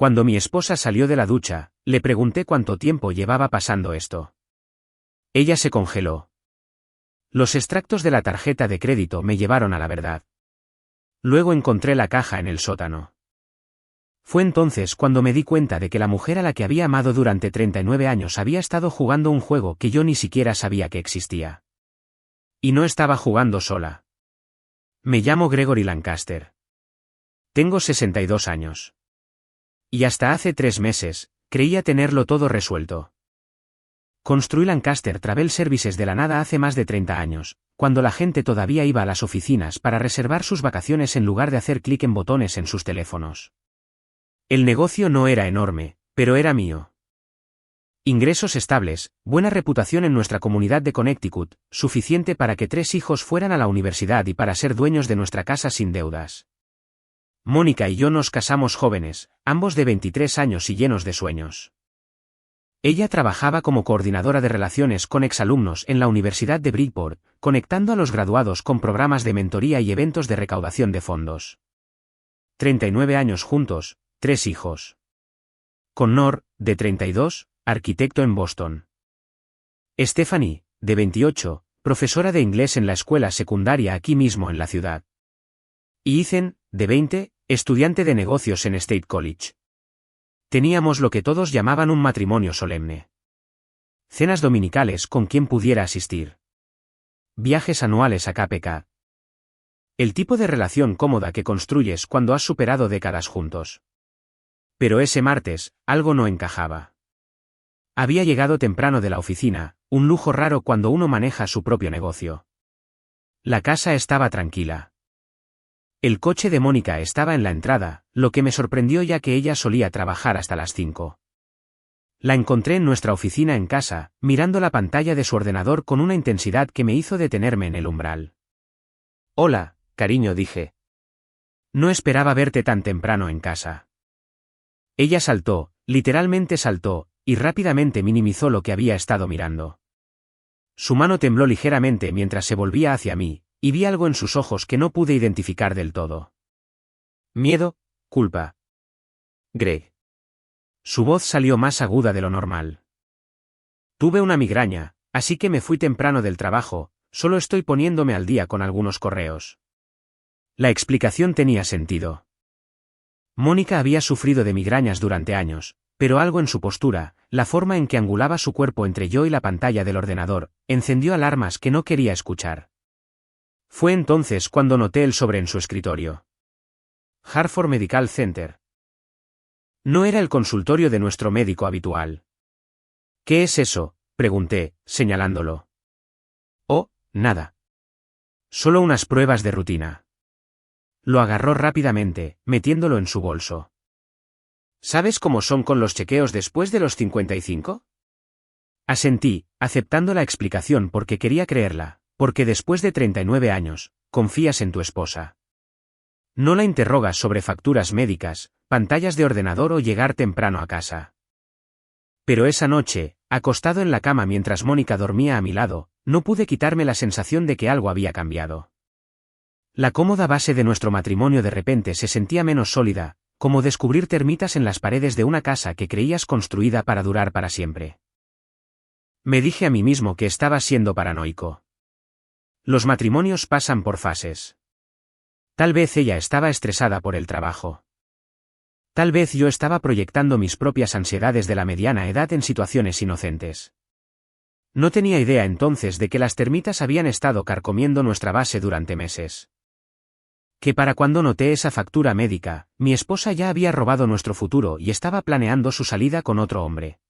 Cuando mi esposa salió de la ducha, le pregunté cuánto tiempo llevaba pasando esto. Ella se congeló. Los extractos de la tarjeta de crédito me llevaron a la verdad. Luego encontré la caja en el sótano. Fue entonces cuando me di cuenta de que la mujer a la que había amado durante 39 años había estado jugando un juego que yo ni siquiera sabía que existía. Y no estaba jugando sola. Me llamo Gregory Lancaster. Tengo 62 años. Y hasta hace 3 meses, creía tenerlo todo resuelto. Construí Lancaster Travel Services de la nada hace más de 30 años, cuando la gente todavía iba a las oficinas para reservar sus vacaciones en lugar de hacer clic en botones en sus teléfonos. El negocio no era enorme, pero era mío. Ingresos estables, buena reputación en nuestra comunidad de Connecticut, suficiente para que 3 hijos fueran a la universidad y para ser dueños de nuestra casa sin deudas. Mónica y yo nos casamos jóvenes, ambos de 23 años y llenos de sueños. Ella trabajaba como coordinadora de relaciones con exalumnos en la Universidad de Bridgeport, conectando a los graduados con programas de mentoría y eventos de recaudación de fondos. 39 años juntos, 3 hijos. Connor, de 32, arquitecto en Boston. Stephanie, de 28, profesora de inglés en la escuela secundaria aquí mismo en la ciudad. Y Ethan, de 20, estudiante de negocios en State College. Teníamos lo que todos llamaban un matrimonio solemne. Cenas dominicales con quien pudiera asistir. Viajes anuales a KPK. El tipo de relación cómoda que construyes cuando has superado décadas juntos. Pero ese martes, algo no encajaba. Había llegado temprano de la oficina, un lujo raro cuando uno maneja su propio negocio. La casa estaba tranquila. El coche de Mónica estaba en la entrada, lo que me sorprendió ya que ella solía trabajar hasta las 5. La encontré en nuestra oficina en casa, mirando la pantalla de su ordenador con una intensidad que me hizo detenerme en el umbral. «Hola, cariño», dije. «No esperaba verte tan temprano en casa». Ella saltó, literalmente saltó, y rápidamente minimizó lo que había estado mirando. Su mano tembló ligeramente mientras se volvía hacia mí, y vi algo en sus ojos que no pude identificar del todo. Miedo, culpa. Greg. Su voz salió más aguda de lo normal. Tuve una migraña, así que me fui temprano del trabajo, solo estoy poniéndome al día con algunos correos. La explicación tenía sentido. Mónica había sufrido de migrañas durante años, pero algo en su postura, la forma en que angulaba su cuerpo entre yo y la pantalla del ordenador, encendió alarmas que no quería escuchar. Fue entonces cuando noté el sobre en su escritorio. Hartford Medical Center. No era el consultorio de nuestro médico habitual. ¿Qué es eso?, pregunté, señalándolo. Oh, nada. Solo unas pruebas de rutina. Lo agarró rápidamente, metiéndolo en su bolso. ¿Sabes cómo son con los chequeos después de los 55? Asentí, aceptando la explicación porque quería creerla. Porque después de 39 años, confías en tu esposa. No la interrogas sobre facturas médicas, pantallas de ordenador o llegar temprano a casa. Pero esa noche, acostado en la cama mientras Mónica dormía a mi lado, no pude quitarme la sensación de que algo había cambiado. La cómoda base de nuestro matrimonio de repente se sentía menos sólida, como descubrir termitas en las paredes de una casa que creías construida para durar para siempre. Me dije a mí mismo que estaba siendo paranoico. Los matrimonios pasan por fases. Tal vez ella estaba estresada por el trabajo. Tal vez yo estaba proyectando mis propias ansiedades de la mediana edad en situaciones inocentes. No tenía idea entonces de que las termitas habían estado carcomiendo nuestra base durante meses. Que para cuando noté esa factura médica, mi esposa ya había robado nuestro futuro y estaba planeando su salida con otro hombre.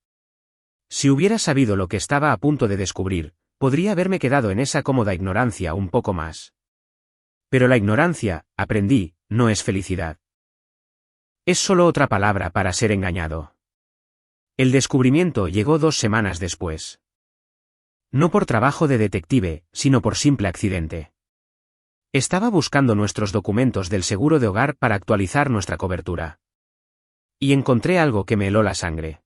Si hubiera sabido lo que estaba a punto de descubrir, podría haberme quedado en esa cómoda ignorancia un poco más. Pero la ignorancia, aprendí, no es felicidad. Es solo otra palabra para ser engañado. El descubrimiento llegó 2 semanas después. No por trabajo de detective, sino por simple accidente. Estaba buscando nuestros documentos del seguro de hogar para actualizar nuestra cobertura. Y encontré algo que me heló la sangre.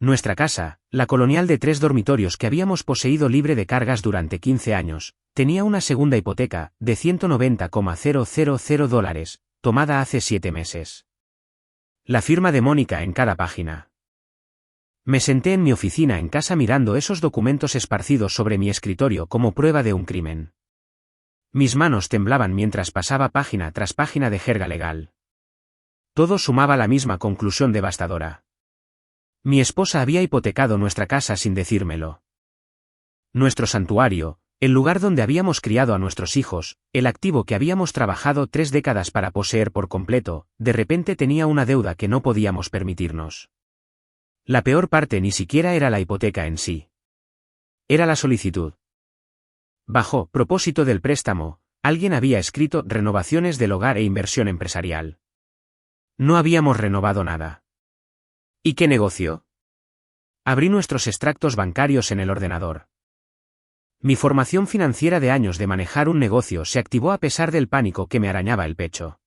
Nuestra casa, la colonial de 3 dormitorios que habíamos poseído libre de cargas durante 15 años, tenía una segunda hipoteca, de $190,000, tomada hace 7 meses. La firma de Mónica en cada página. Me senté en mi oficina en casa mirando esos documentos esparcidos sobre mi escritorio como prueba de un crimen. Mis manos temblaban mientras pasaba página tras página de jerga legal. Todo sumaba la misma conclusión devastadora. Mi esposa había hipotecado nuestra casa sin decírmelo. Nuestro santuario, el lugar donde habíamos criado a nuestros hijos, el activo que habíamos trabajado 3 décadas para poseer por completo, de repente tenía una deuda que no podíamos permitirnos. La peor parte ni siquiera era la hipoteca en sí. Era la solicitud. Bajo propósito del préstamo, alguien había escrito renovaciones del hogar e inversión empresarial. No habíamos renovado nada. ¿Y qué negocio? Abrí nuestros extractos bancarios en el ordenador. Mi formación financiera de años de manejar un negocio se activó a pesar del pánico que me arañaba el pecho.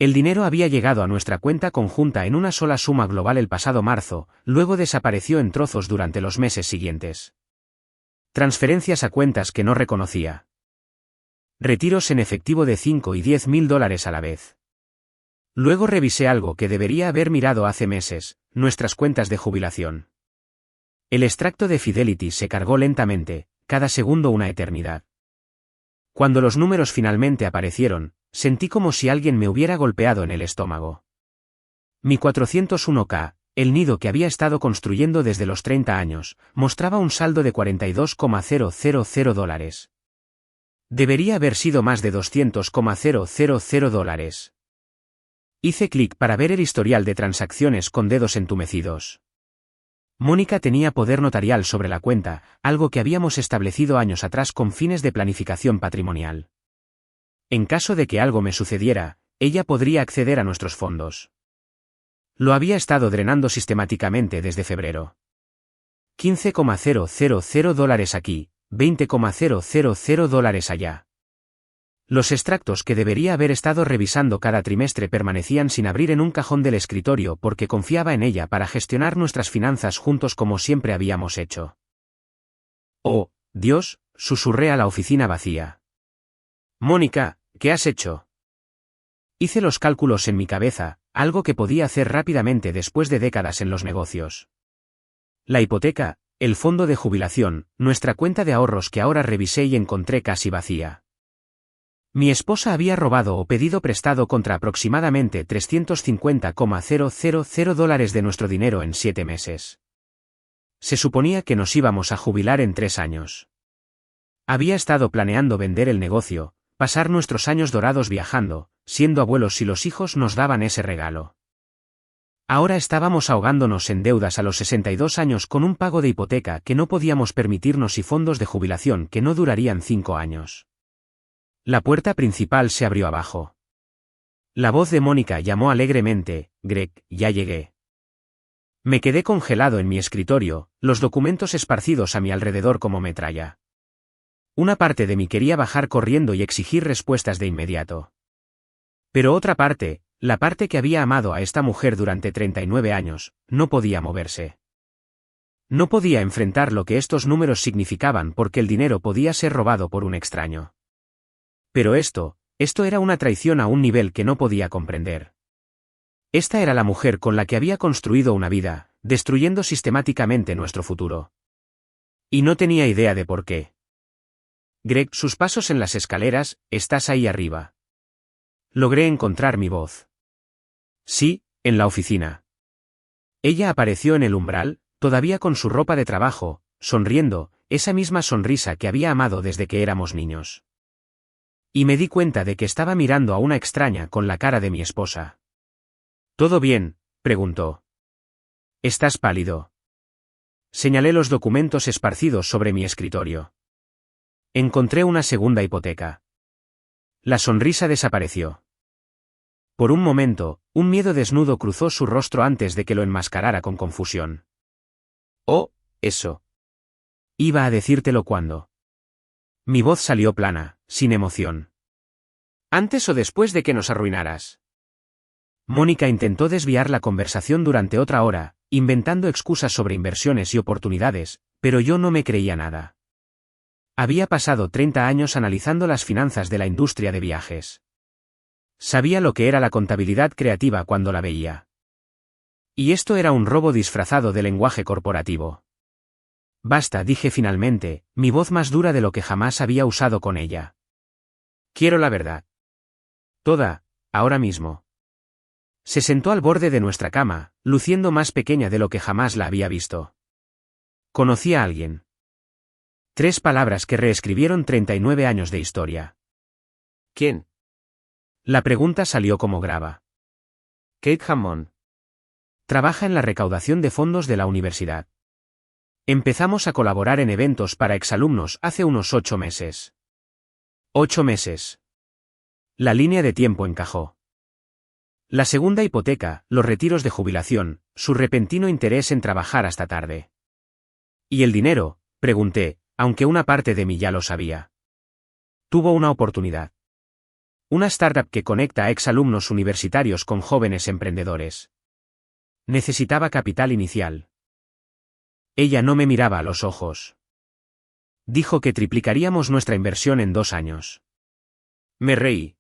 El dinero había llegado a nuestra cuenta conjunta en una sola suma global el pasado marzo, luego desapareció en trozos durante los meses siguientes. Transferencias a cuentas que no reconocía. Retiros en efectivo de 5 y 10 mil dólares a la vez. Luego revisé algo que debería haber mirado hace meses, nuestras cuentas de jubilación. El extracto de Fidelity se cargó lentamente, cada segundo una eternidad. Cuando los números finalmente aparecieron, sentí como si alguien me hubiera golpeado en el estómago. Mi 401k, el nido que había estado construyendo desde los 30 años, mostraba un saldo de $42,000. Debería haber sido más de $200,000. Hice clic para ver el historial de transacciones con dedos entumecidos. Mónica tenía poder notarial sobre la cuenta, algo que habíamos establecido años atrás con fines de planificación patrimonial. En caso de que algo me sucediera, ella podría acceder a nuestros fondos. Lo había estado drenando sistemáticamente desde febrero. $15,000 aquí, $20,000 allá. Los extractos que debería haber estado revisando cada trimestre permanecían sin abrir en un cajón del escritorio porque confiaba en ella para gestionar nuestras finanzas juntos como siempre habíamos hecho. Oh, Dios, susurré a la oficina vacía. Mónica, ¿qué has hecho? Hice los cálculos en mi cabeza, algo que podía hacer rápidamente después de décadas en los negocios. La hipoteca, el fondo de jubilación, nuestra cuenta de ahorros que ahora revisé y encontré casi vacía. Mi esposa había robado o pedido prestado contra aproximadamente $350,000 de nuestro dinero en 7 meses. Se suponía que nos íbamos a jubilar en 3 años. Había estado planeando vender el negocio, pasar nuestros años dorados viajando, siendo abuelos si los hijos nos daban ese regalo. Ahora estábamos ahogándonos en deudas a los 62 años con un pago de hipoteca que no podíamos permitirnos y fondos de jubilación que no durarían 5 años. La puerta principal se abrió abajo. La voz de Mónica llamó alegremente, Greg, ya llegué. Me quedé congelado en mi escritorio, los documentos esparcidos a mi alrededor como metralla. Una parte de mí quería bajar corriendo y exigir respuestas de inmediato. Pero otra parte, la parte que había amado a esta mujer durante 39 años, no podía moverse. No podía enfrentar lo que estos números significaban porque el dinero podía ser robado por un extraño. Pero esto era una traición a un nivel que no podía comprender. Esta era la mujer con la que había construido una vida, destruyendo sistemáticamente nuestro futuro. Y no tenía idea de por qué. Greg, sus pasos en las escaleras, ¿estás ahí arriba? Logré encontrar mi voz. Sí, en la oficina. Ella apareció en el umbral, todavía con su ropa de trabajo, sonriendo, esa misma sonrisa que había amado desde que éramos niños. Y me di cuenta de que estaba mirando a una extraña con la cara de mi esposa. ¿Todo bien?, preguntó. ¿Estás pálido? Señalé los documentos esparcidos sobre mi escritorio. Encontré una segunda hipoteca. La sonrisa desapareció. Por un momento, un miedo desnudo cruzó su rostro antes de que lo enmascarara con confusión. Oh, eso. Iba a decírtelo cuando. Mi voz salió plana, sin emoción. ¿Antes o después de que nos arruinaras? Mónica intentó desviar la conversación durante otra hora, inventando excusas sobre inversiones y oportunidades, pero yo no me creía nada. Había pasado 30 años analizando las finanzas de la industria de viajes. Sabía lo que era la contabilidad creativa cuando la veía. Y esto era un robo disfrazado de lenguaje corporativo. Basta, dije finalmente, mi voz más dura de lo que jamás había usado con ella. Quiero la verdad. Toda, ahora mismo. Se sentó al borde de nuestra cama, luciendo más pequeña de lo que jamás la había visto. Conocí a alguien. 3 palabras que reescribieron 39 años de historia. ¿Quién? La pregunta salió como grava. Kate Hammond. Trabaja en la recaudación de fondos de la universidad. Empezamos a colaborar en eventos para exalumnos hace unos 8 meses. 8 meses. La línea de tiempo encajó. La segunda hipoteca, los retiros de jubilación, su repentino interés en trabajar hasta tarde. ¿Y el dinero?, pregunté, aunque una parte de mí ya lo sabía. Tuvo una oportunidad. Una startup que conecta a exalumnos universitarios con jóvenes emprendedores. Necesitaba capital inicial. Ella no me miraba a los ojos. Dijo que triplicaríamos nuestra inversión en 2 años. Me reí.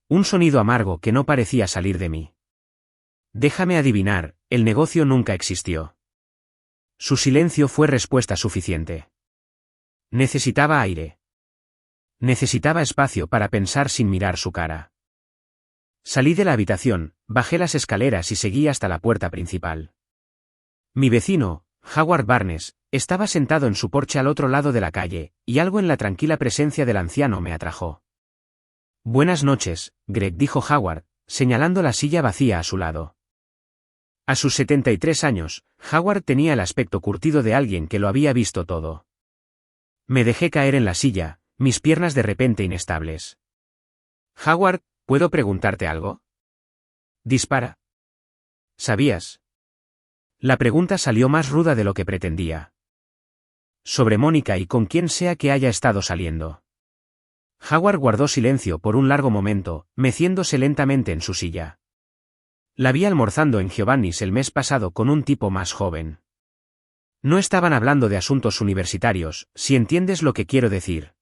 Un sonido amargo que no parecía salir de mí. Déjame adivinar, el negocio nunca existió. Su silencio fue respuesta suficiente. Necesitaba aire. Necesitaba espacio para pensar sin mirar su cara. Salí de la habitación, bajé las escaleras y seguí hasta la puerta principal. Mi vecino, Howard Barnes, estaba sentado en su porche al otro lado de la calle, y algo en la tranquila presencia del anciano me atrajo. Buenas noches, Greg, dijo Howard, señalando la silla vacía a su lado. A sus 73 años, Howard tenía el aspecto curtido de alguien que lo había visto todo. Me dejé caer en la silla, mis piernas de repente inestables. Howard, ¿puedo preguntarte algo? Dispara. ¿Sabías? La pregunta salió más ruda de lo que pretendía. Sobre Mónica y con quien sea que haya estado saliendo. Howard guardó silencio por un largo momento, meciéndose lentamente en su silla. La vi almorzando en Giovanni's el mes pasado con un tipo más joven. No estaban hablando de asuntos universitarios, si entiendes lo que quiero decir.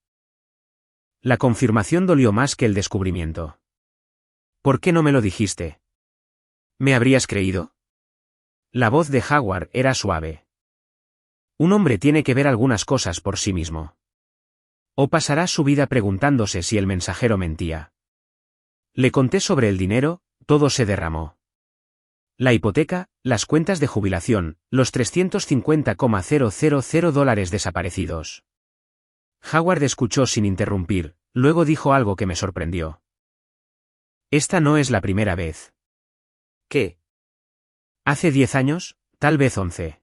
La confirmación dolió más que el descubrimiento. ¿Por qué no me lo dijiste? ¿Me habrías creído? La voz de Howard era suave. Un hombre tiene que ver algunas cosas por sí mismo. O pasará su vida preguntándose si el mensajero mentía. Le conté sobre el dinero, todo se derramó. La hipoteca, las cuentas de jubilación, los $350,000 desaparecidos. Howard escuchó sin interrumpir, luego dijo algo que me sorprendió. Esta no es la primera vez. ¿Qué? Hace 10 años, tal vez 11.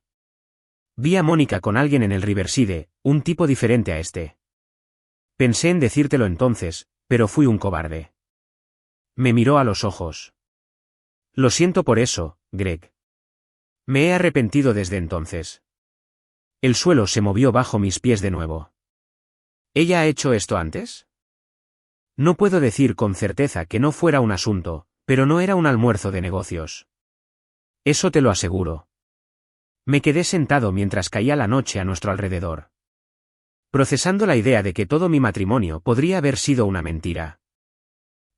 Vi a Mónica con alguien en el Riverside, un tipo diferente a este. Pensé en decírtelo entonces, pero fui un cobarde. Me miró a los ojos. Lo siento por eso, Greg. Me he arrepentido desde entonces. El suelo se movió bajo mis pies de nuevo. ¿Ella ha hecho esto antes? No puedo decir con certeza que no fuera un asunto, pero no era un almuerzo de negocios. Eso te lo aseguro. Me quedé sentado mientras caía la noche a nuestro alrededor. Procesando la idea de que todo mi matrimonio podría haber sido una mentira.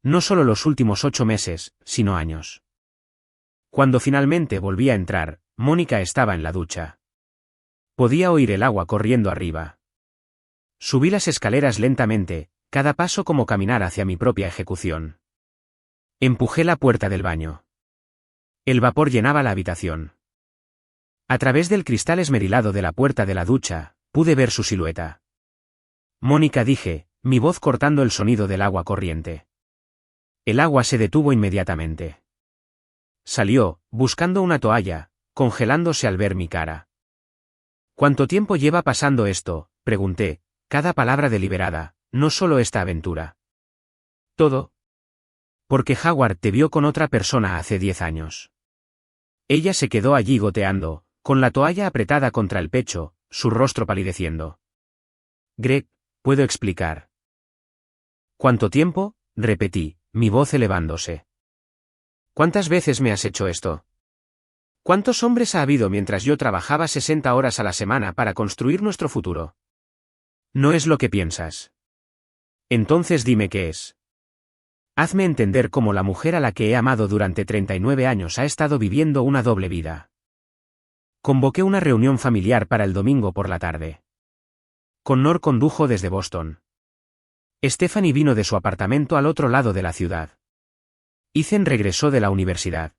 No solo los últimos 8 meses, sino años. Cuando finalmente volví a entrar, Mónica estaba en la ducha. Podía oír el agua corriendo arriba. Subí las escaleras lentamente, cada paso como caminar hacia mi propia ejecución. Empujé la puerta del baño. El vapor llenaba la habitación. A través del cristal esmerilado de la puerta de la ducha, pude ver su silueta. Mónica, dije, mi voz cortando el sonido del agua corriente. El agua se detuvo inmediatamente. Salió, buscando una toalla, congelándose al ver mi cara. ¿Cuánto tiempo lleva pasando esto?, pregunté, cada palabra deliberada, no solo esta aventura. Todo. Porque Howard te vio con otra persona hace 10 años. Ella se quedó allí goteando, con la toalla apretada contra el pecho, su rostro palideciendo. Greg, ¿puedo explicar? ¿Cuánto tiempo?, repetí, mi voz elevándose. ¿Cuántas veces me has hecho esto? ¿Cuántos hombres ha habido mientras yo trabajaba 60 horas a la semana para construir nuestro futuro? No es lo que piensas. Entonces dime qué es. Hazme entender cómo la mujer a la que he amado durante 39 años ha estado viviendo una doble vida. Convoqué una reunión familiar para el domingo por la tarde. Connor condujo desde Boston. Stephanie vino de su apartamento al otro lado de la ciudad. Ethan regresó de la universidad.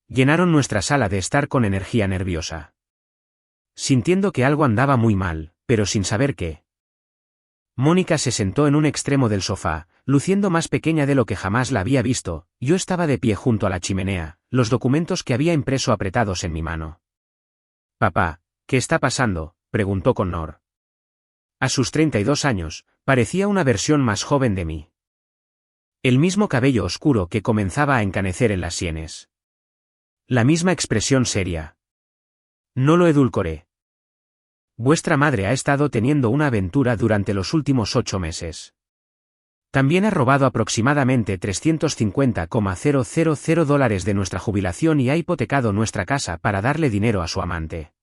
Llenaron nuestra sala de estar con energía nerviosa. Sintiendo que algo andaba muy mal, pero sin saber qué. Mónica se sentó en un extremo del sofá, luciendo más pequeña de lo que jamás la había visto. Yo estaba de pie junto a la chimenea, los documentos que había impreso apretados en mi mano. «Papá, ¿qué está pasando?», preguntó Connor. A sus 32 años, parecía una versión más joven de mí. El mismo cabello oscuro que comenzaba a encanecer en las sienes. La misma expresión seria. No lo edulcoré. Vuestra madre ha estado teniendo una aventura durante los últimos 8 meses. También ha robado aproximadamente $350,000 de nuestra jubilación y ha hipotecado nuestra casa para darle dinero a su amante.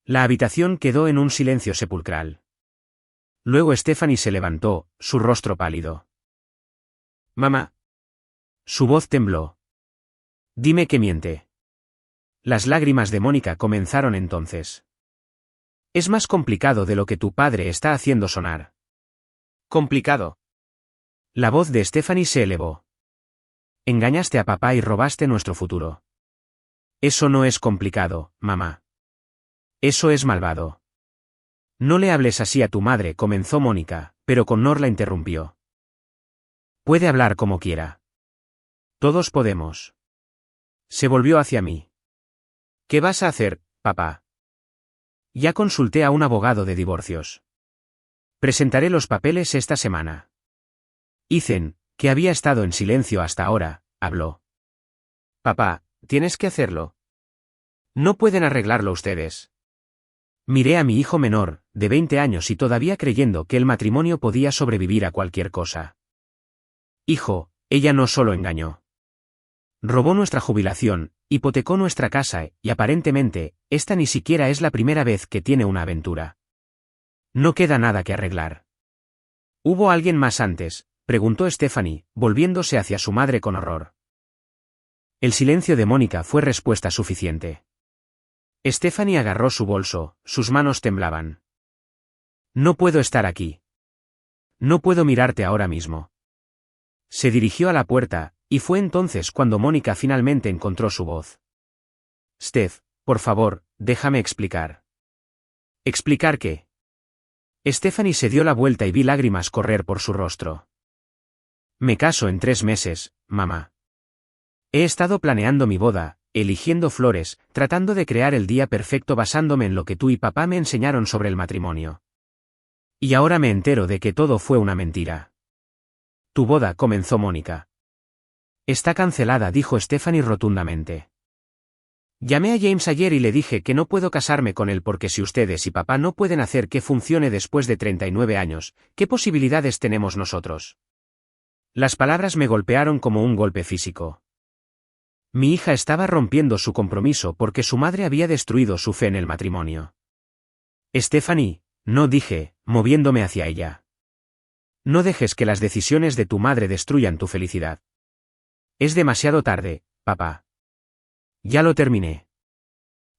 La habitación quedó en un silencio sepulcral. Luego Stephanie se levantó, su rostro pálido. «Mamá». Su voz tembló. «Dime que miente». Las lágrimas de Mónica comenzaron entonces. «Es más complicado de lo que tu padre está haciendo sonar». «¿Complicado?». La voz de Stephanie se elevó. «Engañaste a papá y robaste nuestro futuro». «Eso no es complicado, mamá. Eso es malvado». «No le hables así a tu madre», comenzó Mónica, pero Connor la interrumpió. «Puede hablar como quiera. Todos podemos». Se volvió hacia mí. «¿Qué vas a hacer, papá?». «Ya consulté a un abogado de divorcios. Presentaré los papeles esta semana». Ethan, que había estado en silencio hasta ahora, habló. «Papá, tienes que hacerlo. No pueden arreglarlo ustedes». Miré a mi hijo menor, de 20 años y todavía creyendo que el matrimonio podía sobrevivir a cualquier cosa. «Hijo, ella no solo engañó. Robó nuestra jubilación, hipotecó nuestra casa y aparentemente, esta ni siquiera es la primera vez que tiene una aventura. No queda nada que arreglar». «¿Hubo alguien más antes?», preguntó Stephanie, volviéndose hacia su madre con horror. El silencio de Mónica fue respuesta suficiente. Stephanie agarró su bolso, sus manos temblaban. «No puedo estar aquí. No puedo mirarte ahora mismo». Se dirigió a la puerta, y fue entonces cuando Mónica finalmente encontró su voz. «Steph, por favor, déjame explicar». «¿Explicar qué?». Stephanie se dio la vuelta y vi lágrimas correr por su rostro. «Me caso en 3 meses, mamá. He estado planeando mi boda, eligiendo flores, tratando de crear el día perfecto basándome en lo que tú y papá me enseñaron sobre el matrimonio. Y ahora me entero de que todo fue una mentira». «Tu boda», comenzó Mónica. «Está cancelada», dijo Stephanie rotundamente. «Llamé a James ayer y le dije que no puedo casarme con él porque si ustedes y papá no pueden hacer que funcione después de 39 años, ¿qué posibilidades tenemos nosotros?». Las palabras me golpearon como un golpe físico. Mi hija estaba rompiendo su compromiso porque su madre había destruido su fe en el matrimonio. «Stephanie», no, dije, moviéndome hacia ella. «No dejes que las decisiones de tu madre destruyan tu felicidad. Es demasiado tarde, papá». «Ya lo terminé».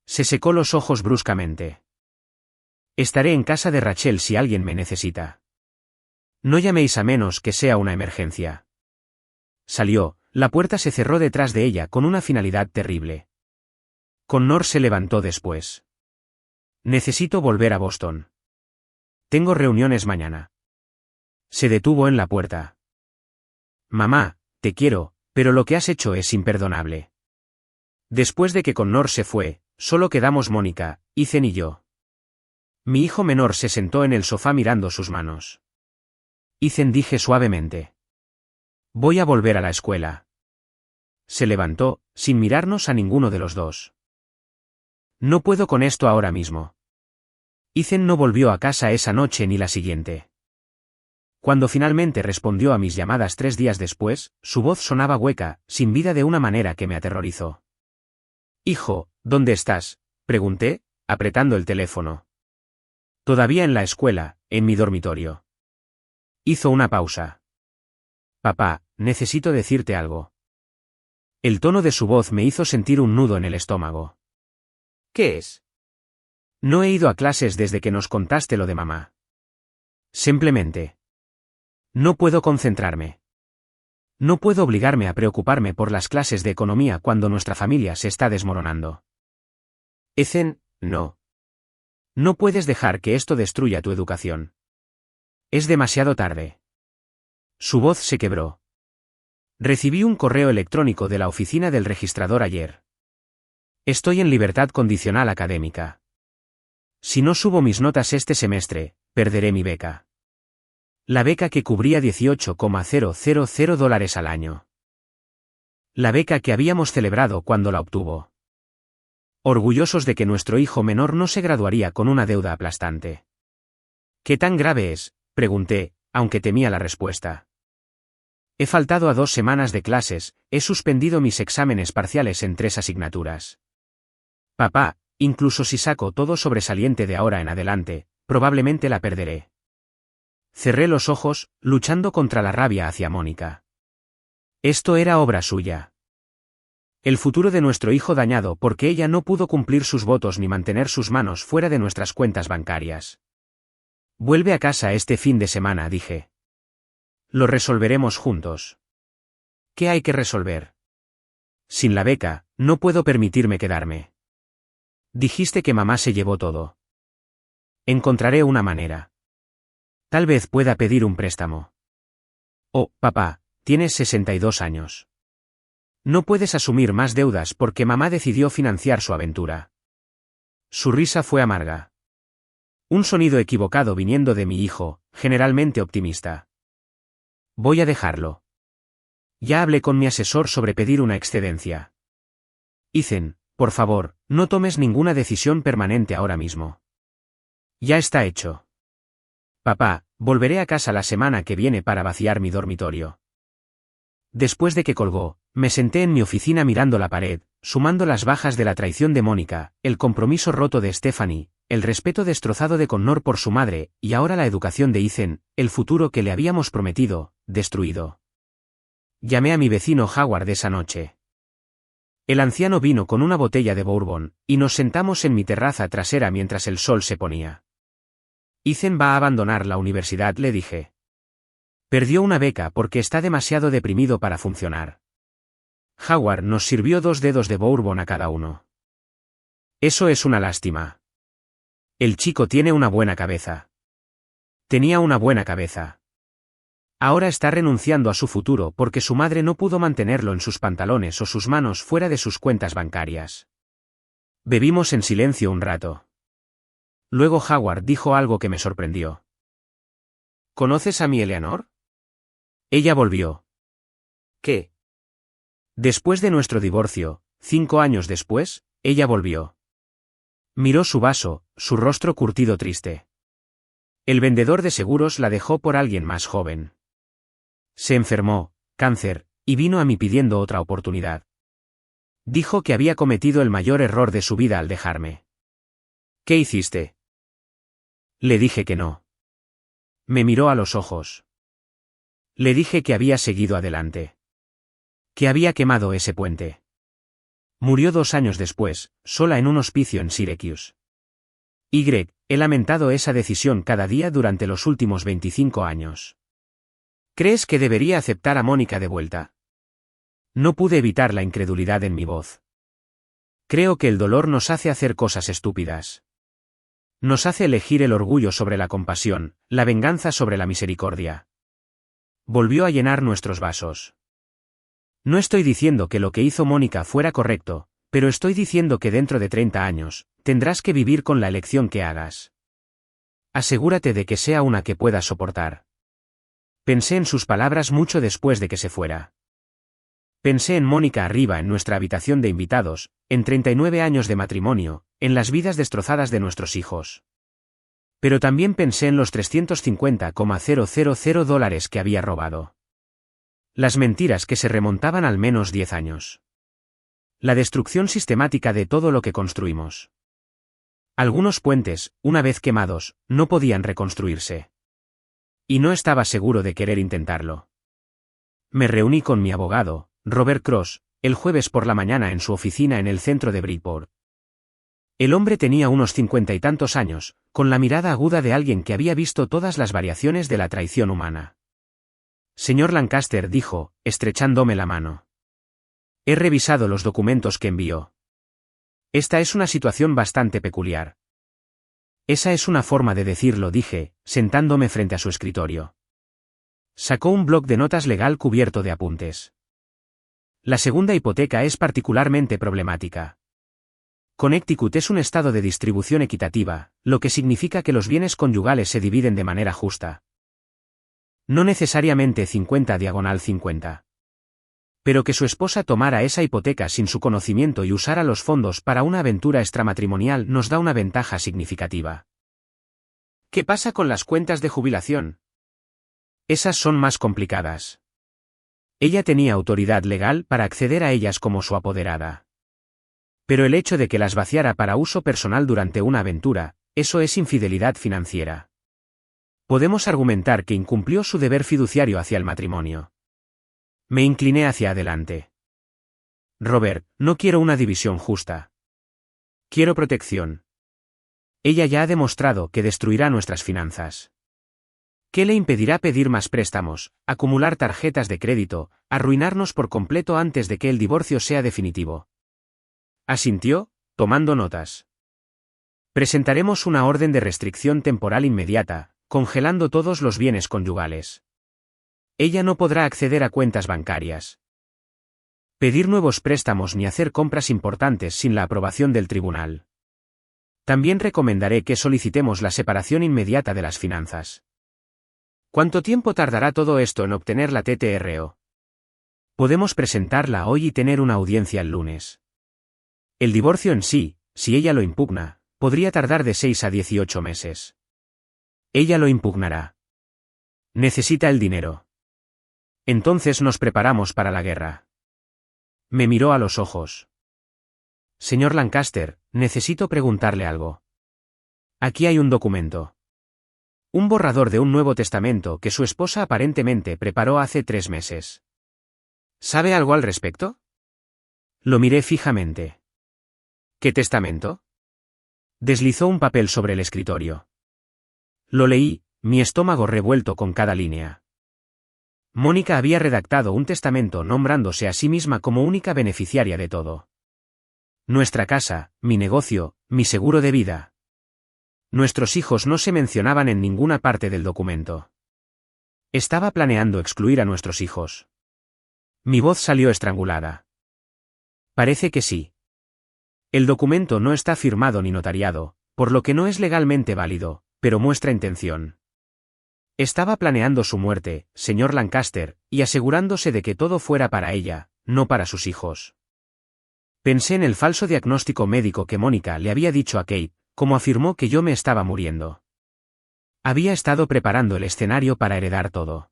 Se secó los ojos bruscamente. «Estaré en casa de Rachel si alguien me necesita. No llaméis a menos que sea una emergencia». Salió, la puerta se cerró detrás de ella con una finalidad terrible. Connor se levantó después. «Necesito volver a Boston. Tengo reuniones mañana». Se detuvo en la puerta. «Mamá, te quiero, pero lo que has hecho es imperdonable». Después de que Connor se fue, solo quedamos Mónica, Ethan y yo. Mi hijo menor se sentó en el sofá mirando sus manos. «Ethan», dije suavemente. «Voy a volver a la escuela». Se levantó, sin mirarnos a ninguno de los dos. «No puedo con esto ahora mismo». Ethan no volvió a casa esa noche ni la siguiente. Cuando finalmente respondió a mis llamadas 3 días después, su voz sonaba hueca, sin vida de una manera que me aterrorizó. «Hijo, ¿dónde estás?», pregunté, apretando el teléfono. «Todavía en la escuela, en mi dormitorio». Hizo una pausa. «Papá, necesito decirte algo. El tono de su voz me hizo sentir un nudo en el estómago. ¿Qué es? No he ido a clases desde que nos contaste lo de mamá. Simplemente. No puedo concentrarme. No puedo obligarme a preocuparme por las clases de economía cuando nuestra familia se está desmoronando. Ethan, no. No puedes dejar que esto destruya tu educación. Es demasiado tarde. Su voz se quebró. Recibí un correo electrónico de la oficina del registrador ayer. Estoy en libertad condicional académica. Si no subo mis notas este semestre, perderé mi beca. La beca que cubría $18,000 al año. La beca que habíamos celebrado cuando la obtuvo. Orgullosos de que nuestro hijo menor no se graduaría con una deuda aplastante. ¿Qué tan grave es?, pregunté, aunque temía la respuesta. He faltado a 2 semanas de clases, he suspendido mis exámenes parciales en 3 asignaturas. Papá, incluso si saco todo sobresaliente de ahora en adelante, probablemente la perderé. Cerré los ojos, luchando contra la rabia hacia Mónica. Esto era obra suya. El futuro de nuestro hijo dañado porque ella no pudo cumplir sus votos ni mantener sus manos fuera de nuestras cuentas bancarias. Vuelve a casa este fin de semana, dije. Lo resolveremos juntos. ¿Qué hay que resolver? Sin la beca, no puedo permitirme quedarme. Dijiste que mamá se llevó todo. Encontraré una manera. Tal vez pueda pedir un préstamo. Oh, papá, tienes 62 años. No puedes asumir más deudas porque mamá decidió financiar su aventura. Su risa fue amarga. Un sonido equivocado viniendo de mi hijo, generalmente optimista. Voy a dejarlo. Ya hablé con mi asesor sobre pedir una excedencia. Ethan, por favor, no tomes ninguna decisión permanente ahora mismo. Ya está hecho. Papá, volveré a casa la semana que viene para vaciar mi dormitorio. Después de que colgó, me senté en mi oficina mirando la pared, sumando las bajas de la traición de Mónica, el compromiso roto de Stephanie, el respeto destrozado de Connor por su madre, y ahora la educación de Ethan, el futuro que le habíamos prometido, destruido. Llamé a mi vecino Howard esa noche. El anciano vino con una botella de bourbon, y nos sentamos en mi terraza trasera mientras el sol se ponía. Ethan va a abandonar la universidad, le dije. Perdió una beca porque está demasiado deprimido para funcionar. Howard nos sirvió 2 dedos de bourbon a cada uno. Eso es una lástima. El chico tiene una buena cabeza. Tenía una buena cabeza. Ahora está renunciando a su futuro porque su madre no pudo mantenerlo en sus pantalones o sus manos fuera de sus cuentas bancarias. Bebimos en silencio un rato. Luego Howard dijo algo que me sorprendió. ¿Conoces a mi Eleanor? Ella volvió. ¿Qué? Después de nuestro divorcio, 5 años después, ella volvió. Miró su vaso, su rostro curtido triste. El vendedor de seguros la dejó por alguien más joven. Se enfermó, cáncer, y vino a mí pidiendo otra oportunidad. Dijo que había cometido el mayor error de su vida al dejarme. ¿Qué hiciste? Le dije que no. Me miró a los ojos. Le dije que había seguido adelante. Que había quemado ese puente. Murió 2 años después, sola en un hospicio en Syracuse. He lamentado esa decisión cada día durante los últimos 25 años. ¿Crees que debería aceptar a Mónica de vuelta? No pude evitar la incredulidad en mi voz. Creo que el dolor nos hace hacer cosas estúpidas. Nos hace elegir el orgullo sobre la compasión, la venganza sobre la misericordia. Volvió a llenar nuestros vasos. No estoy diciendo que lo que hizo Mónica fuera correcto, pero estoy diciendo que dentro de 30 años, tendrás que vivir con la elección que hagas. Asegúrate de que sea una que puedas soportar. Pensé en sus palabras mucho después de que se fuera. Pensé en Mónica arriba en nuestra habitación de invitados, en 39 años de matrimonio, en las vidas destrozadas de nuestros hijos. Pero también pensé en los $350,000 que había robado. Las mentiras que se remontaban al menos 10 años. La destrucción sistemática de todo lo que construimos. Algunos puentes, una vez quemados, no podían reconstruirse. Y no estaba seguro de querer intentarlo. Me reuní con mi abogado, Robert Cross, el jueves por la mañana en su oficina en el centro de Bridgeport. El hombre tenía unos 50 y tantos años, con la mirada aguda de alguien que había visto todas las variaciones de la traición humana. Señor Lancaster, dijo, estrechándome la mano. He revisado los documentos que envió. Esta es una situación bastante peculiar. Esa es una forma de decirlo, dije, sentándome frente a su escritorio. Sacó un bloc de notas legal cubierto de apuntes. La segunda hipoteca es particularmente problemática. Connecticut es un estado de distribución equitativa, lo que significa que los bienes conyugales se dividen de manera justa. No necesariamente 50/50. Pero que su esposa tomara esa hipoteca sin su conocimiento y usara los fondos para una aventura extramatrimonial nos da una ventaja significativa. ¿Qué pasa con las cuentas de jubilación? Esas son más complicadas. Ella tenía autoridad legal para acceder a ellas como su apoderada. Pero el hecho de que las vaciara para uso personal durante una aventura, eso es infidelidad financiera. Podemos argumentar que incumplió su deber fiduciario hacia el matrimonio. Me incliné hacia adelante. Robert, no quiero una división justa. Quiero protección. Ella ya ha demostrado que destruirá nuestras finanzas. ¿Qué le impedirá pedir más préstamos, acumular tarjetas de crédito, arruinarnos por completo antes de que el divorcio sea definitivo? Asintió, tomando notas. Presentaremos una orden de restricción temporal inmediata, congelando todos los bienes conyugales. Ella no podrá acceder a cuentas bancarias. Pedir nuevos préstamos ni hacer compras importantes sin la aprobación del tribunal. También recomendaré que solicitemos la separación inmediata de las finanzas. ¿Cuánto tiempo tardará todo esto en obtener la TTRO? Podemos presentarla hoy y tener una audiencia el lunes. El divorcio en sí, si ella lo impugna, podría tardar de 6 a 18 meses. Ella lo impugnará. Necesita el dinero. Entonces nos preparamos para la guerra. Me miró a los ojos. Señor Lancaster, necesito preguntarle algo. Aquí hay un documento. Un borrador de un Nuevo Testamento que su esposa aparentemente preparó hace 3 meses. ¿Sabe algo al respecto? Lo miré fijamente. ¿Qué testamento? Deslizó un papel sobre el escritorio. Lo leí, mi estómago revuelto con cada línea. Mónica había redactado un testamento nombrándose a sí misma como única beneficiaria de todo. Nuestra casa, mi negocio, mi seguro de vida. Nuestros hijos no se mencionaban en ninguna parte del documento. Estaba planeando excluir a nuestros hijos. Mi voz salió estrangulada. Parece que sí. El documento no está firmado ni notariado, por lo que no es legalmente válido, pero muestra intención. Estaba planeando su muerte, señor Lancaster, y asegurándose de que todo fuera para ella, no para sus hijos. Pensé en el falso diagnóstico médico que Mónica le había dicho a Kate, como afirmó que yo me estaba muriendo. Había estado preparando el escenario para heredar todo.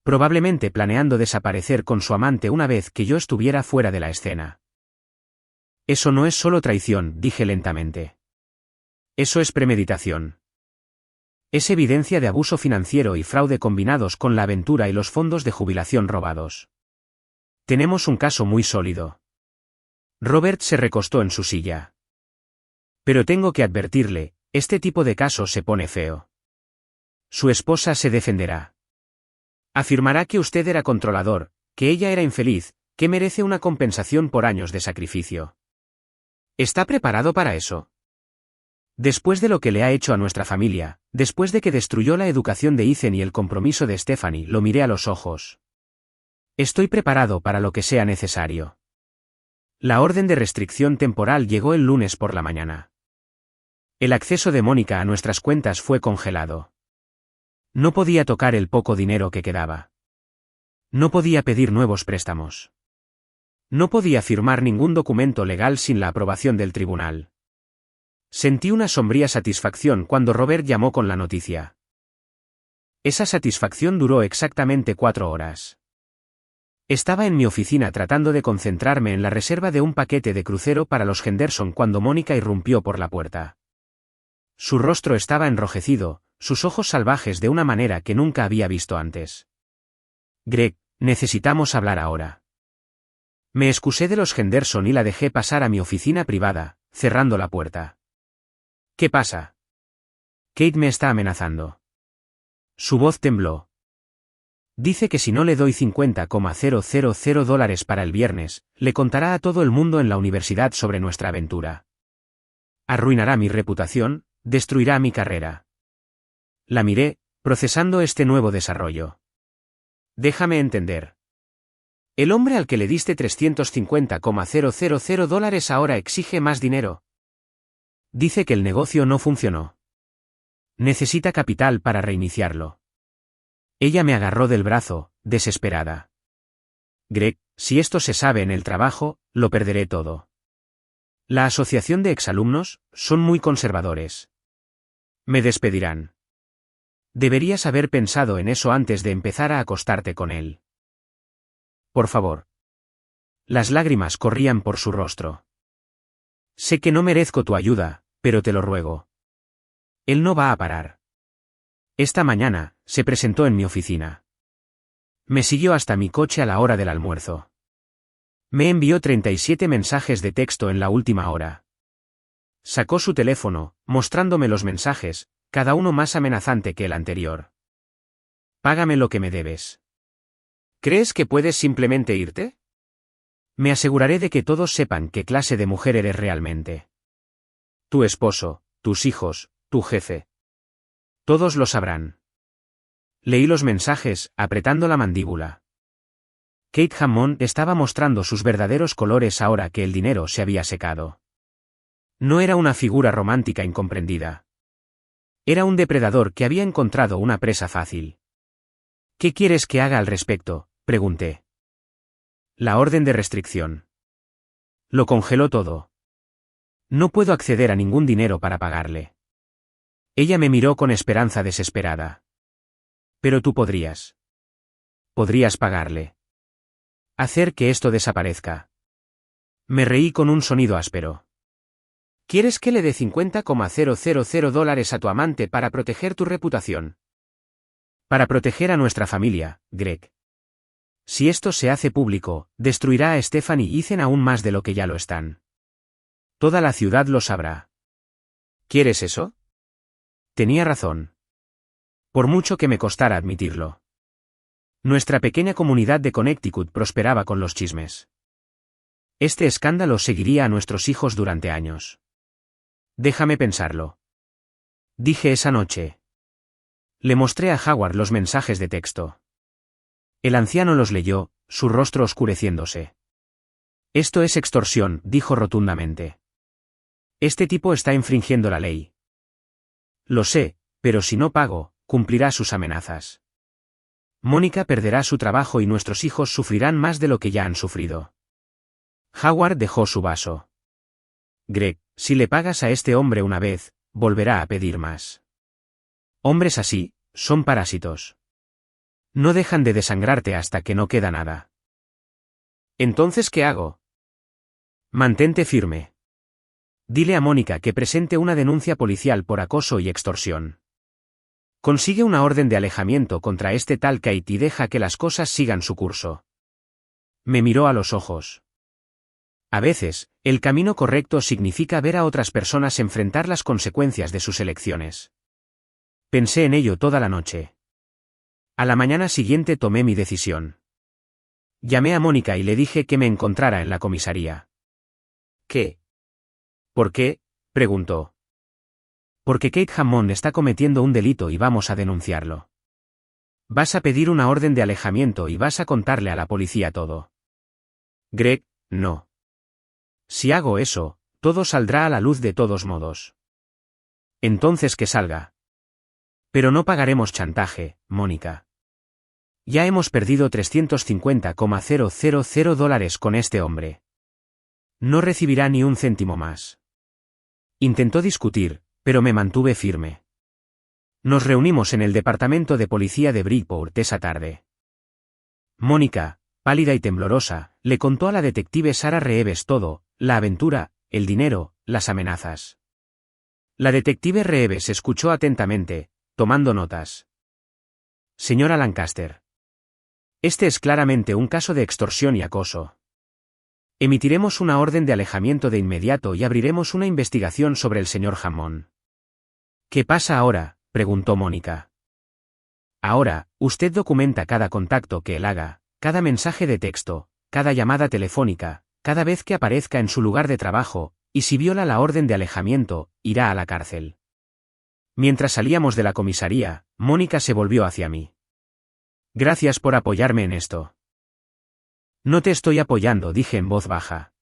Probablemente planeando desaparecer con su amante una vez que yo estuviera fuera de la escena. Eso no es solo traición, dije lentamente. Eso es premeditación. Es evidencia de abuso financiero y fraude combinados con la aventura y los fondos de jubilación robados. Tenemos un caso muy sólido. Robert se recostó en su silla. Pero tengo que advertirle, este tipo de caso se pone feo. Su esposa se defenderá. Afirmará que usted era controlador, que ella era infeliz, que merece una compensación por años de sacrificio. ¿Está preparado para eso? Después de lo que le ha hecho a nuestra familia, después de que destruyó la educación de Ethan y el compromiso de Stephanie, lo miré a los ojos. Estoy preparado para lo que sea necesario. La orden de restricción temporal llegó el lunes por la mañana. El acceso de Mónica a nuestras cuentas fue congelado. No podía tocar el poco dinero que quedaba. No podía pedir nuevos préstamos. No podía firmar ningún documento legal sin la aprobación del tribunal. Sentí una sombría satisfacción cuando Robert llamó con la noticia. Esa satisfacción duró exactamente 4 horas. Estaba en mi oficina tratando de concentrarme en la reserva de un paquete de crucero para los Henderson cuando Mónica irrumpió por la puerta. Su rostro estaba enrojecido, sus ojos salvajes de una manera que nunca había visto antes. Greg, Necesitamos hablar ahora. Me excusé de los Henderson y la dejé pasar a mi oficina privada, cerrando la puerta. ¿Qué pasa? Kate me está amenazando. Su voz tembló. Dice que si no le doy $50,000 para el viernes, le contará a todo el mundo en la universidad sobre nuestra aventura. Arruinará mi reputación, destruirá mi carrera. La miré, procesando este nuevo desarrollo. Déjame entender. El hombre al que le diste $350,000 ahora exige más dinero. Dice que el negocio no funcionó. Necesita capital para reiniciarlo. Ella me agarró del brazo, desesperada. Greg, si esto se sabe en el trabajo, lo perderé todo. La asociación de exalumnos son muy conservadores. Me despedirán. Deberías haber pensado en eso antes de empezar a acostarte con él. Por favor. Las lágrimas corrían por su rostro. Sé que no merezco tu ayuda, pero te lo ruego. Él no va a parar. Esta mañana, se presentó en mi oficina. Me siguió hasta mi coche a la hora del almuerzo. Me envió 37 mensajes de texto en la última hora. Sacó su teléfono, mostrándome los mensajes, cada uno más amenazante que el anterior. Págame lo que me debes. ¿Crees que puedes simplemente irte? Me aseguraré de que todos sepan qué clase de mujer eres realmente. Tu esposo, tus hijos, tu jefe. Todos lo sabrán. Leí los mensajes, apretando la mandíbula. Kate Hammond estaba mostrando sus verdaderos colores ahora que el dinero se había secado. No era una figura romántica incomprendida. Era un depredador que había encontrado una presa fácil. ¿Qué quieres que haga al respecto?, pregunté. La orden de restricción. Lo congeló todo. No puedo acceder a ningún dinero para pagarle. Ella me miró con esperanza desesperada. Pero tú podrías. Podrías pagarle. Hacer que esto desaparezca. Me reí con un sonido áspero. ¿Quieres que le dé $50,000 a tu amante para proteger tu reputación? Para proteger a nuestra familia, Greg. Si esto se hace público, destruirá a Stephanie y Ethan aún más de lo que ya lo están. Toda la ciudad lo sabrá. ¿Quieres eso? Tenía razón. Por mucho que me costara admitirlo. Nuestra pequeña comunidad de Connecticut prosperaba con los chismes. Este escándalo seguiría a nuestros hijos durante años. Déjame pensarlo. Dije esa noche. Le mostré a Howard los mensajes de texto. El anciano los leyó, su rostro oscureciéndose. Esto es extorsión, dijo rotundamente. Este tipo está infringiendo la ley. Lo sé, pero si no pago, cumplirá sus amenazas. Mónica perderá su trabajo y nuestros hijos sufrirán más de lo que ya han sufrido. Howard dejó su vaso. Greg, si le pagas a este hombre una vez, volverá a pedir más. Hombres así, son parásitos. No dejan de desangrarte hasta que no queda nada. ¿Entonces qué hago? Mantente firme. Dile a Mónica que presente una denuncia policial por acoso y extorsión. Consigue una orden de alejamiento contra este tal Kate y deja que las cosas sigan su curso. Me miró a los ojos. A veces, el camino correcto significa ver a otras personas enfrentar las consecuencias de sus elecciones. Pensé en ello toda la noche. A la mañana siguiente tomé mi decisión. Llamé a Mónica y le dije que me encontrara en la comisaría. ¿Qué? ¿Por qué?, preguntó. Porque Kate Hammond está cometiendo un delito y vamos a denunciarlo. Vas a pedir una orden de alejamiento y vas a contarle a la policía todo. Greg, no. Si hago eso, todo saldrá a la luz de todos modos. Entonces que salga. Pero no pagaremos chantaje, Mónica. Ya hemos perdido $350,000 con este hombre. No recibirá ni un céntimo más. Intentó discutir, pero me mantuve firme. Nos reunimos en el departamento de policía de Bridgeport esa tarde. Mónica, pálida y temblorosa, le contó a la detective Sarah Reeves todo, la aventura, el dinero, las amenazas. La detective Reeves escuchó atentamente, tomando notas. Señora Lancaster. Este es claramente un caso de extorsión y acoso. Emitiremos una orden de alejamiento de inmediato y abriremos una investigación sobre el señor Hammond. ¿Qué pasa ahora?, preguntó Mónica. Ahora, usted documenta cada contacto que él haga, cada mensaje de texto, cada llamada telefónica, cada vez que aparezca en su lugar de trabajo, y si viola la orden de alejamiento, irá a la cárcel. Mientras salíamos de la comisaría, Mónica se volvió hacia mí. Gracias por apoyarme en esto. No te estoy apoyando, dije en voz baja.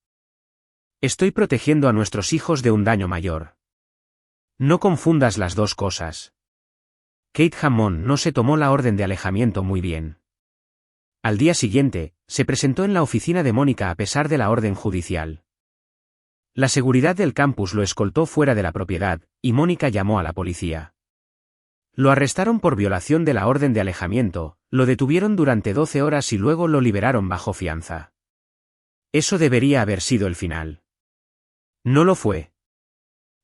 Estoy protegiendo a nuestros hijos de un daño mayor. No confundas las dos cosas. Kate Hammond no se tomó la orden de alejamiento muy bien. Al día siguiente, se presentó en la oficina de Mónica a pesar de la orden judicial. La seguridad del campus lo escoltó fuera de la propiedad, y Mónica llamó a la policía. Lo arrestaron por violación de la orden de alejamiento, lo detuvieron durante 12 horas y luego lo liberaron bajo fianza. Eso debería haber sido el final. No lo fue.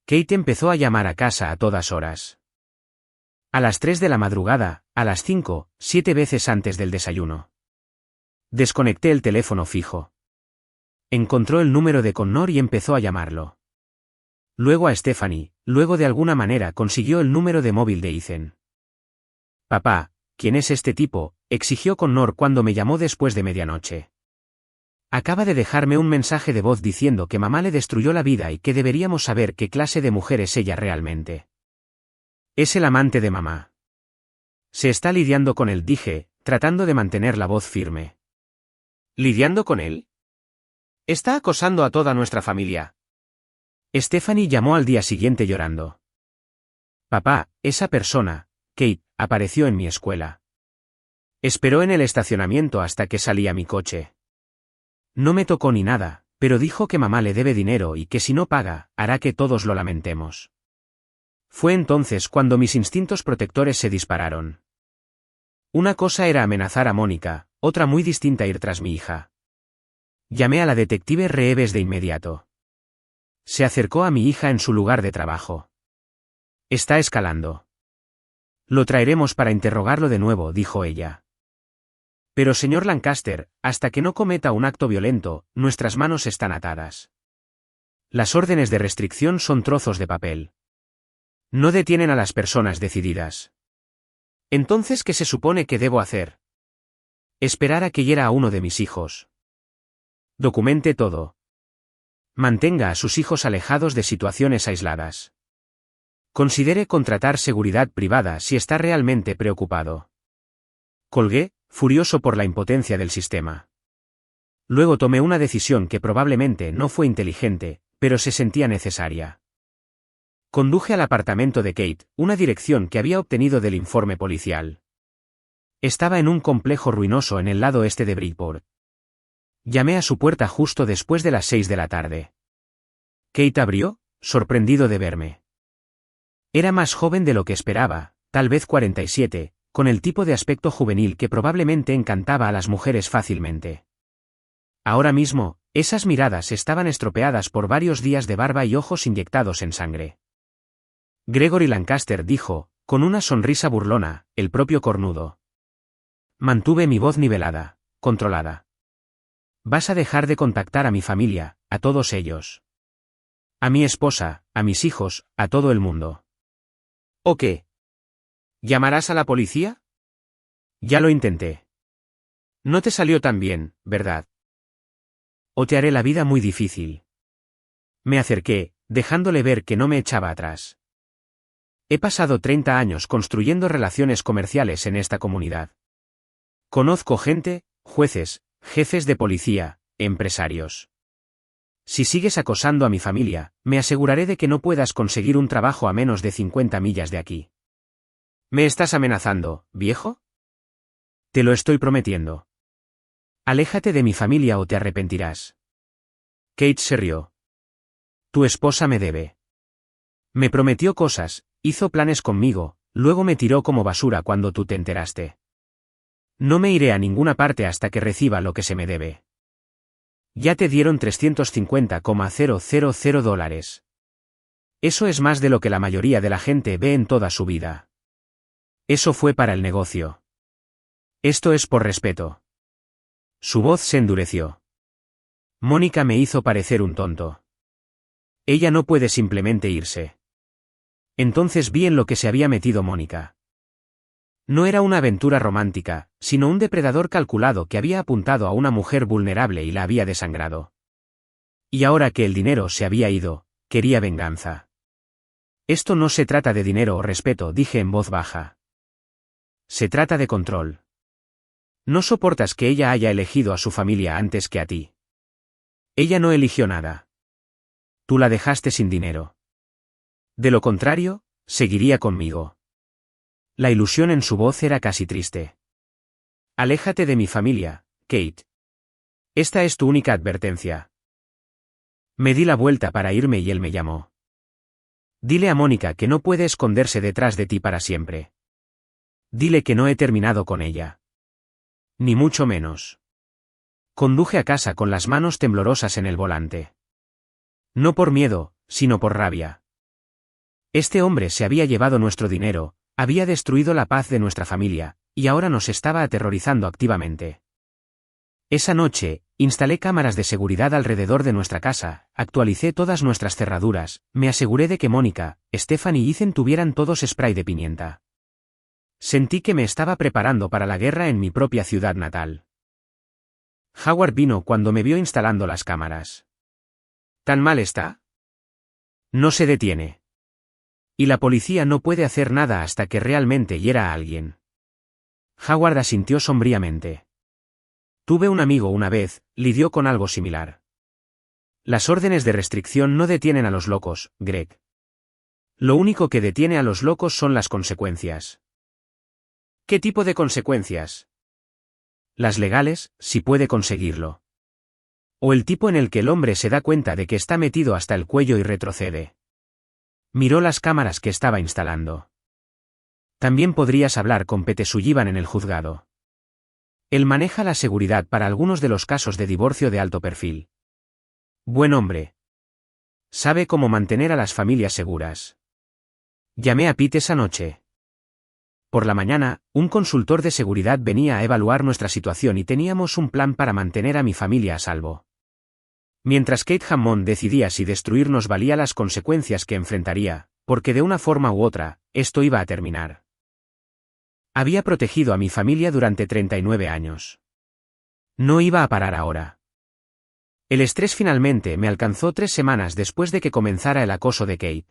Kate empezó a llamar a casa a todas horas. A las 3 de la madrugada, a las 5, 7 veces antes del desayuno. Desconecté el teléfono fijo. Encontró el número de Connor y empezó a llamarlo. Luego a Stephanie, luego de alguna manera consiguió el número de móvil de Ethan. Papá, ¿quién es este tipo?, exigió Connor cuando me llamó después de medianoche. Acaba de dejarme un mensaje de voz diciendo que mamá le destruyó la vida y que deberíamos saber qué clase de mujer es ella realmente. Es el amante de mamá. Se está lidiando con él, dije, tratando de mantener la voz firme. ¿Lidiando con él? Está acosando a toda nuestra familia. Stephanie llamó al día siguiente llorando. Papá, esa persona, Kate, apareció en mi escuela. Esperó en el estacionamiento hasta que salí a mi coche. No me tocó ni nada, pero dijo que mamá le debe dinero y que si no paga, hará que todos lo lamentemos. Fue entonces cuando mis instintos protectores se dispararon. Una cosa era amenazar a Mónica, otra muy distinta ir tras mi hija. Llamé a la detective Reeves de inmediato. Se acercó a mi hija en su lugar de trabajo. Está escalando. Lo traeremos para interrogarlo de nuevo, dijo ella. Pero señor Lancaster, hasta que no cometa un acto violento, nuestras manos están atadas. Las órdenes de restricción son trozos de papel. No detienen a las personas decididas. Entonces, ¿qué se supone que debo hacer? Esperar a que hiera a uno de mis hijos. Documente todo. Mantenga a sus hijos alejados de situaciones aisladas. Considere contratar seguridad privada si está realmente preocupado. Colgué, furioso por la impotencia del sistema. Luego tomé una decisión que probablemente no fue inteligente, pero se sentía necesaria. Conduje al apartamento de Kate, una dirección que había obtenido del informe policial. Estaba en un complejo ruinoso en el lado este de Bridgeport. Llamé a su puerta justo después de las 6 de la tarde. Kate abrió, sorprendido de verme. Era más joven de lo que esperaba, tal vez 47, con el tipo de aspecto juvenil que probablemente encantaba a las mujeres fácilmente. Ahora mismo, esas miradas estaban estropeadas por varios días de barba y ojos inyectados en sangre. Gregory Lancaster, dijo, con una sonrisa burlona, el propio cornudo. Mantuve mi voz nivelada, controlada. Vas a dejar de contactar a mi familia, a todos ellos. A mi esposa, a mis hijos, a todo el mundo. ¿O qué? ¿Llamarás a la policía? Ya lo intenté. No te salió tan bien, ¿verdad? O te haré la vida muy difícil. Me acerqué, dejándole ver que no me echaba atrás. He pasado 30 años construyendo relaciones comerciales en esta comunidad. Conozco gente, jueces, jefes de policía, empresarios. Si sigues acosando a mi familia, me aseguraré de que no puedas conseguir un trabajo a menos de 50 millas de aquí. ¿Me estás amenazando, viejo? Te lo estoy prometiendo. Aléjate de mi familia o te arrepentirás. Kate se rió. Tu esposa me debe. Me prometió cosas, hizo planes conmigo, luego me tiró como basura cuando tú te enteraste. No me iré a ninguna parte hasta que reciba lo que se me debe. Ya te dieron $350,000. Eso es más de lo que la mayoría de la gente ve en toda su vida. Eso fue para el negocio. Esto es por respeto. Su voz se endureció. Mónica me hizo parecer un tonto. Ella no puede simplemente irse. Entonces vi en lo que se había metido Mónica. No era una aventura romántica, sino un depredador calculado que había apuntado a una mujer vulnerable y la había desangrado. Y ahora que el dinero se había ido, quería venganza. Esto no se trata de dinero o respeto, dije en voz baja. Se trata de control. No soportas que ella haya elegido a su familia antes que a ti. Ella no eligió nada. Tú la dejaste sin dinero. De lo contrario, seguiría conmigo. La ilusión en su voz era casi triste. Aléjate de mi familia, Kate. Esta es tu única advertencia. Me di la vuelta para irme y él me llamó. Dile a Mónica que no puede esconderse detrás de ti para siempre. Dile que no he terminado con ella. Ni mucho menos. Conduje a casa con las manos temblorosas en el volante. No por miedo, sino por rabia. Este hombre se había llevado nuestro dinero, había destruido la paz de nuestra familia, y ahora nos estaba aterrorizando activamente. Esa noche, instalé cámaras de seguridad alrededor de nuestra casa, actualicé todas nuestras cerraduras, me aseguré de que Mónica, Stephanie y Ethan tuvieran todos spray de pimienta. Sentí que me estaba preparando para la guerra en mi propia ciudad natal. Howard vino cuando me vio instalando las cámaras. ¿Tan mal está? No se detiene. Y la policía no puede hacer nada hasta que realmente hiera a alguien. Howard asintió sombríamente. Tuve un amigo una vez, lidió con algo similar. Las órdenes de restricción no detienen a los locos, Greg. Lo único que detiene a los locos son las consecuencias. ¿Qué tipo de consecuencias? Las legales, si puede conseguirlo. O el tipo en el que el hombre se da cuenta de que está metido hasta el cuello y retrocede. Miró las cámaras que estaba instalando. También podrías hablar con Pete Sullivan en el juzgado. Él maneja la seguridad para algunos de los casos de divorcio de alto perfil. Buen hombre. Sabe cómo mantener a las familias seguras. Llamé a Pete esa noche. Por la mañana, un consultor de seguridad venía a evaluar nuestra situación y teníamos un plan para mantener a mi familia a salvo. Mientras Kate Hammond decidía si destruirnos valía las consecuencias que enfrentaría, porque de una forma u otra, esto iba a terminar. Había protegido a mi familia durante 39 años. No iba a parar ahora. El estrés finalmente me alcanzó 3 semanas después de que comenzara el acoso de Kate.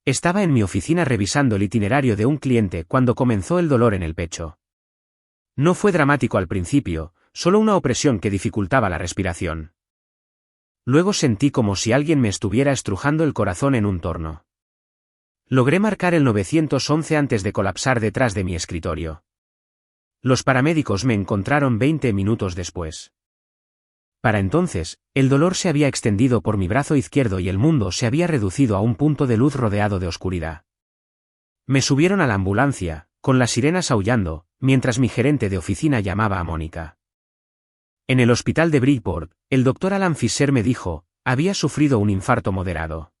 Estaba en mi oficina revisando el itinerario de un cliente cuando comenzó el dolor en el pecho. No fue dramático al principio, solo una opresión que dificultaba la respiración. Luego sentí como si alguien me estuviera estrujando el corazón en un torno. Logré marcar el 911 antes de colapsar detrás de mi escritorio. Los paramédicos me encontraron 20 minutos después. Para entonces, el dolor se había extendido por mi brazo izquierdo y el mundo se había reducido a un punto de luz rodeado de oscuridad. Me subieron a la ambulancia, con las sirenas aullando, mientras mi gerente de oficina llamaba a Mónica. En el hospital de Bridgeport, el doctor Alan Fisher me dijo, había sufrido un infarto moderado.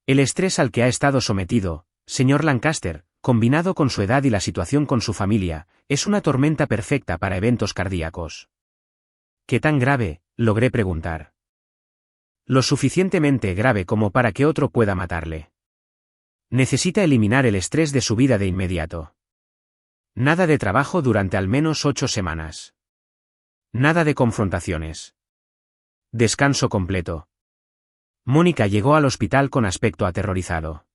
El estrés al que ha estado sometido, señor Lancaster, combinado con su edad y la situación con su familia, es una tormenta perfecta para eventos cardíacos. ¿Qué tan grave?, logré preguntar. Lo suficientemente grave como para que otro pueda matarle. Necesita eliminar el estrés de su vida de inmediato. Nada de trabajo durante al menos 8 semanas. Nada de confrontaciones. Descanso completo. Mónica llegó al hospital con aspecto aterrorizado.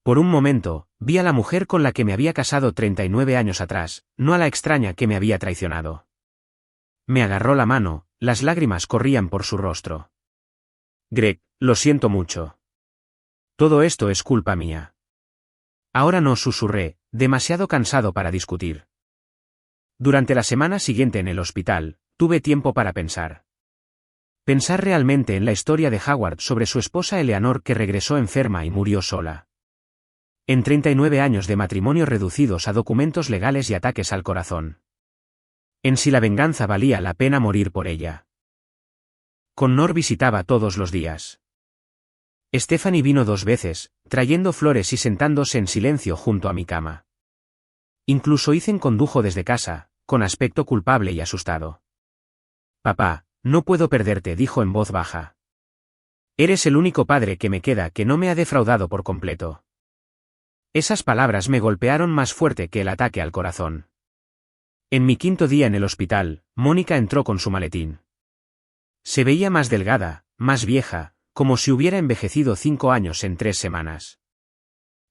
Por un momento, vi a la mujer con la que me había casado 39 años atrás, no a la extraña que me había traicionado. Me agarró la mano, las lágrimas corrían por su rostro. Greg, lo siento mucho. Todo esto es culpa mía. Ahora no, susurré, demasiado cansado para discutir. Durante la semana siguiente en el hospital, tuve tiempo para pensar. Pensar realmente en la historia de Howard sobre su esposa Eleanor que regresó enferma y murió sola. En 39 años de matrimonio reducidos a documentos legales y ataques al corazón. En si la venganza valía la pena morir por ella. Connor visitaba todos los días. Stephanie vino 2 veces, trayendo flores y sentándose en silencio junto a mi cama. Incluso Ethan condujo desde casa, con aspecto culpable y asustado. Papá, no puedo perderte, dijo en voz baja. Eres el único padre que me queda que no me ha defraudado por completo. Esas palabras me golpearon más fuerte que el ataque al corazón. En mi quinto día en el hospital, Mónica entró con su maletín. Se veía más delgada, más vieja, como si hubiera envejecido 5 años en 3 semanas.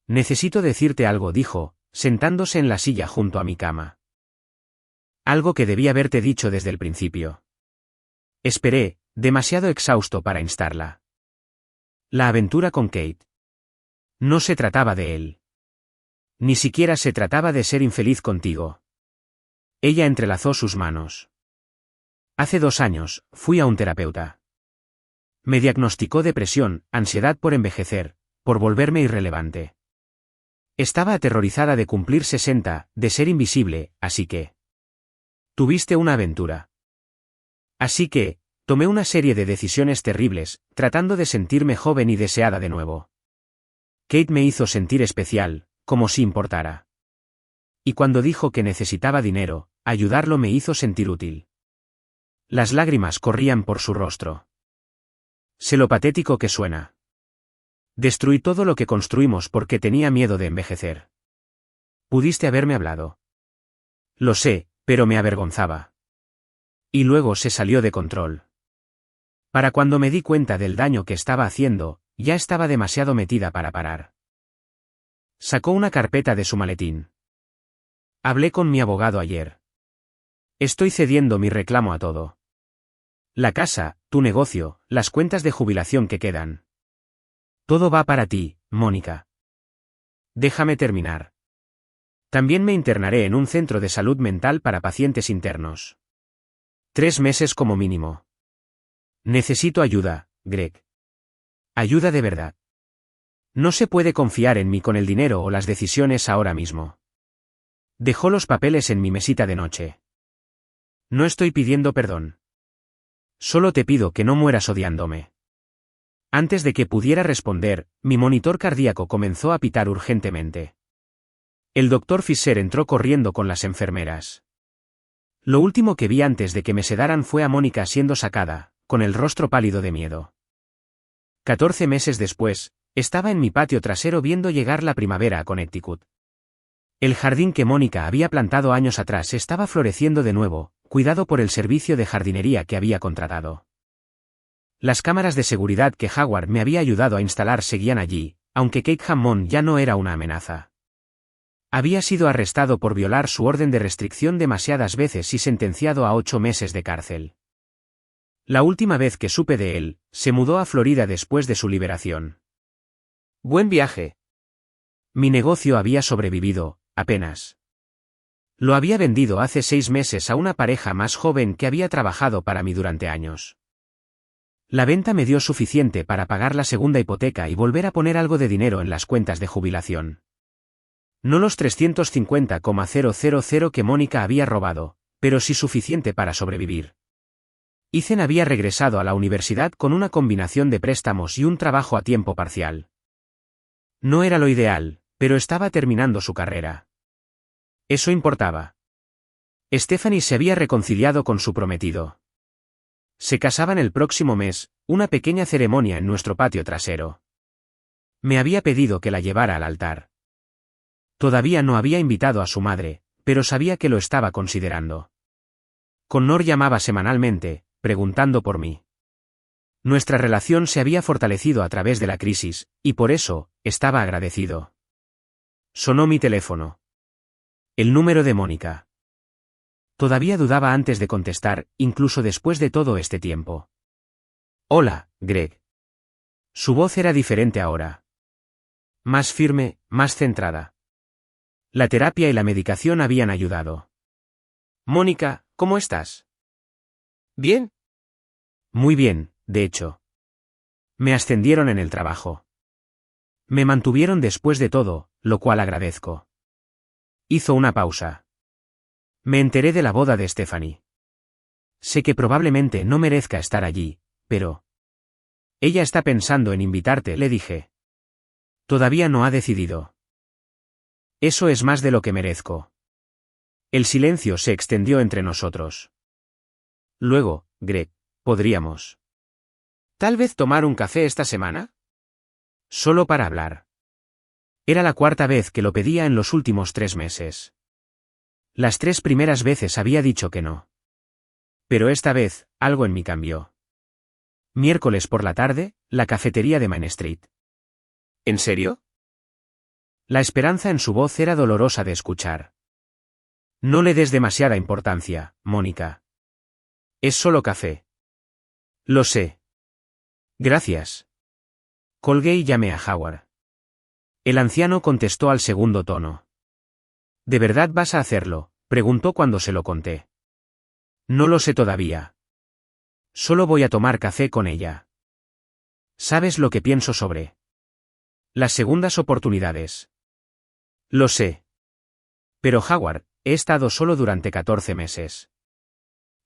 Necesito decirte algo, dijo, sentándose en la silla junto a mi cama. Algo que debía haberte dicho desde el principio. Esperé, demasiado exhausto para instarla. La aventura con Kate. No se trataba de él. Ni siquiera se trataba de ser infeliz contigo. Ella entrelazó sus manos. Hace 2 años, fui a un terapeuta. Me diagnosticó depresión, ansiedad por envejecer, por volverme irrelevante. Estaba aterrorizada de cumplir 60, de ser invisible, así que... Tuviste una aventura. Así que, tomé una serie de decisiones terribles, tratando de sentirme joven y deseada de nuevo. Kate me hizo sentir especial, como si importara. Y cuando dijo que necesitaba dinero, ayudarlo me hizo sentir útil. Las lágrimas corrían por su rostro. Sé lo patético que suena. Destruí todo lo que construimos porque tenía miedo de envejecer. Pudiste haberme hablado. Lo sé, pero me avergonzaba. Y luego se salió de control. Para cuando me di cuenta del daño que estaba haciendo, ya estaba demasiado metida para parar. Sacó una carpeta de su maletín. Hablé con mi abogado ayer. Estoy cediendo mi reclamo a todo. La casa, tu negocio, las cuentas de jubilación que quedan. Todo va para ti, Mónica. Déjame terminar. También me internaré en un centro de salud mental para pacientes internos. 3 meses como mínimo. Necesito ayuda, Greg. Ayuda de verdad. No se puede confiar en mí con el dinero o las decisiones ahora mismo. Dejó los papeles en mi mesita de noche. No estoy pidiendo perdón. Solo te pido que no mueras odiándome. Antes de que pudiera responder, mi monitor cardíaco comenzó a pitar urgentemente. El doctor Fisher entró corriendo con las enfermeras. Lo último que vi antes de que me sedaran fue a Mónica siendo sacada, con el rostro pálido de miedo. 14 meses después, estaba en mi patio trasero viendo llegar la primavera a Connecticut. El jardín que Mónica había plantado años atrás estaba floreciendo de nuevo, cuidado por el servicio de jardinería que había contratado. Las cámaras de seguridad que Howard me había ayudado a instalar seguían allí, aunque Kate Hammond ya no era una amenaza. Había sido arrestado por violar su orden de restricción demasiadas veces y sentenciado a 8 meses de cárcel. La última vez que supe de él, se mudó a Florida después de su liberación. Buen viaje. Mi negocio había sobrevivido, apenas. Lo había vendido hace 6 meses a una pareja más joven que había trabajado para mí durante años. La venta me dio suficiente para pagar la segunda hipoteca y volver a poner algo de dinero en las cuentas de jubilación. No los 350,000 que Mónica había robado, pero sí suficiente para sobrevivir. Ethan había regresado a la universidad con una combinación de préstamos y un trabajo a tiempo parcial. No era lo ideal, pero estaba terminando su carrera. Eso importaba. Stephanie se había reconciliado con su prometido. Se casaban el próximo mes, una pequeña ceremonia en nuestro patio trasero. Me había pedido que la llevara al altar. Todavía no había invitado a su madre, pero sabía que lo estaba considerando. Connor llamaba semanalmente, preguntando por mí. Nuestra relación se había fortalecido a través de la crisis, y por eso, estaba agradecido. Sonó mi teléfono. El número de Mónica. Todavía dudaba antes de contestar, incluso después de todo este tiempo. Hola, Greg. Su voz era diferente ahora. Más firme, más centrada. La terapia y la medicación habían ayudado. Mónica, ¿cómo estás? ¿Bien? Muy bien, de hecho. Me ascendieron en el trabajo. Me mantuvieron después de todo, lo cual agradezco. Hizo una pausa. Me enteré de la boda de Stephanie. Sé que probablemente no merezca estar allí, pero... Ella está pensando en invitarte, le dije. Todavía no ha decidido. Eso es más de lo que merezco. El silencio se extendió entre nosotros. Luego, Greg, ¿podríamos ¿tal vez tomar un café esta semana? Solo para hablar. Era la cuarta vez que lo pedía en los últimos 3 meses. Las 3 primeras veces había dicho que no. Pero esta vez, algo en mí cambió. Miércoles por la tarde, la cafetería de Main Street. ¿En serio? La esperanza en su voz era dolorosa de escuchar. No le des demasiada importancia, Mónica. Es solo café. Lo sé. Gracias. Colgué y llamé a Howard. El anciano contestó al segundo tono. ¿De verdad vas a hacerlo?, preguntó cuando se lo conté. No lo sé todavía. Solo voy a tomar café con ella. ¿Sabes lo que pienso sobre las segundas oportunidades? Lo sé. Pero Howard, he estado solo durante 14 meses.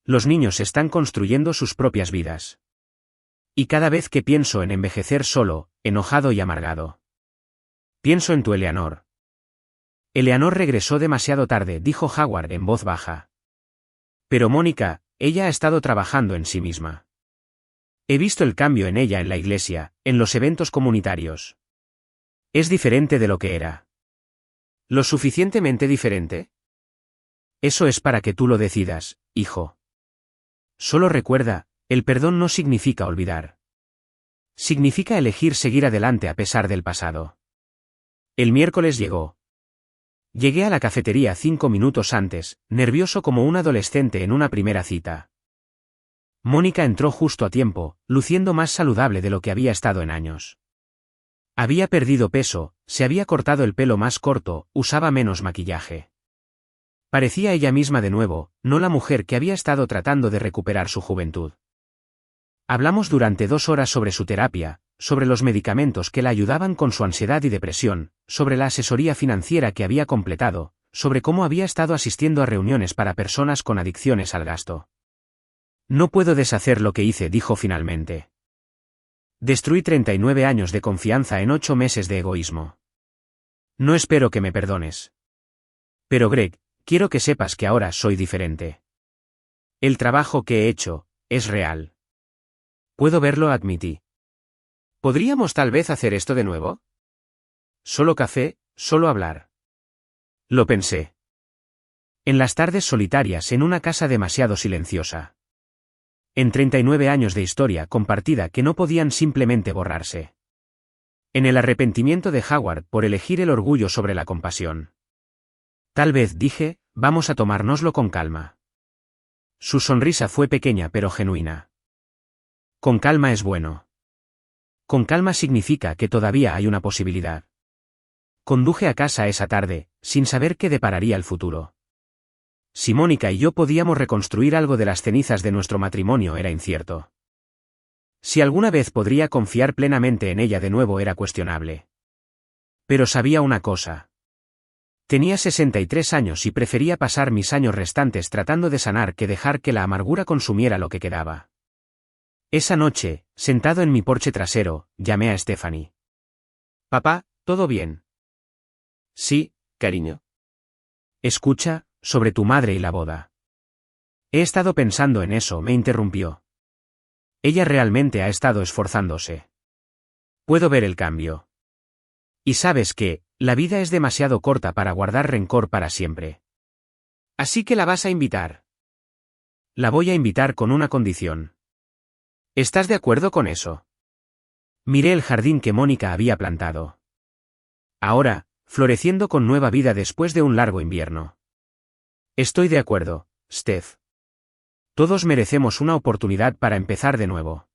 Los niños están construyendo sus propias vidas. Y cada vez que pienso en envejecer solo, enojado y amargado, pienso en tu Eleanor. Eleanor regresó demasiado tarde, dijo Howard en voz baja. Pero Mónica, ella ha estado trabajando en sí misma. He visto el cambio en ella en la iglesia, en los eventos comunitarios. Es diferente de lo que era. ¿Lo suficientemente diferente? Eso es para que tú lo decidas, hijo. Solo recuerda, el perdón no significa olvidar. Significa elegir seguir adelante a pesar del pasado. El miércoles llegó. Llegué a la cafetería 5 minutos antes, nervioso como un adolescente en una primera cita. Mónica entró justo a tiempo, luciendo más saludable de lo que había estado en años. Había perdido peso, se había cortado el pelo más corto, usaba menos maquillaje. Parecía ella misma de nuevo, no la mujer que había estado tratando de recuperar su juventud. Hablamos durante 2 horas sobre su terapia, sobre los medicamentos que la ayudaban con su ansiedad y depresión, sobre la asesoría financiera que había completado, sobre cómo había estado asistiendo a reuniones para personas con adicciones al gasto. No puedo deshacer lo que hice, dijo finalmente. Destruí 39 años de confianza en 8 meses de egoísmo. No espero que me perdones. Pero Greg, quiero que sepas que ahora soy diferente. El trabajo que he hecho, es real. Puedo verlo, admití. ¿Podríamos tal vez hacer esto de nuevo? Solo café, solo hablar. Lo pensé. En las tardes solitarias en una casa demasiado silenciosa. En 39 años de historia compartida que no podían simplemente borrarse. En el arrepentimiento de Howard por elegir el orgullo sobre la compasión. Tal vez, dije, vamos a tomárnoslo con calma. Su sonrisa fue pequeña pero genuina. Con calma es bueno. Con calma significa que todavía hay una posibilidad. Conduje a casa esa tarde, sin saber qué depararía el futuro. Si Mónica y yo podíamos reconstruir algo de las cenizas de nuestro matrimonio era incierto. Si alguna vez podría confiar plenamente en ella de nuevo era cuestionable. Pero sabía una cosa. Tenía 63 años y prefería pasar mis años restantes tratando de sanar que dejar que la amargura consumiera lo que quedaba. Esa noche, sentado en mi porche trasero, llamé a Stephanie. Papá, ¿todo bien? Sí, cariño. Escucha, sobre tu madre y la boda. He estado pensando en eso, me interrumpió. Ella realmente ha estado esforzándose. Puedo ver el cambio. Y sabes que, la vida es demasiado corta para guardar rencor para siempre. Así que la vas a invitar. La voy a invitar con una condición. ¿Estás de acuerdo con eso? Miré el jardín que Mónica había plantado. Ahora, floreciendo con nueva vida después de un largo invierno. Estoy de acuerdo, Steph. Todos merecemos una oportunidad para empezar de nuevo.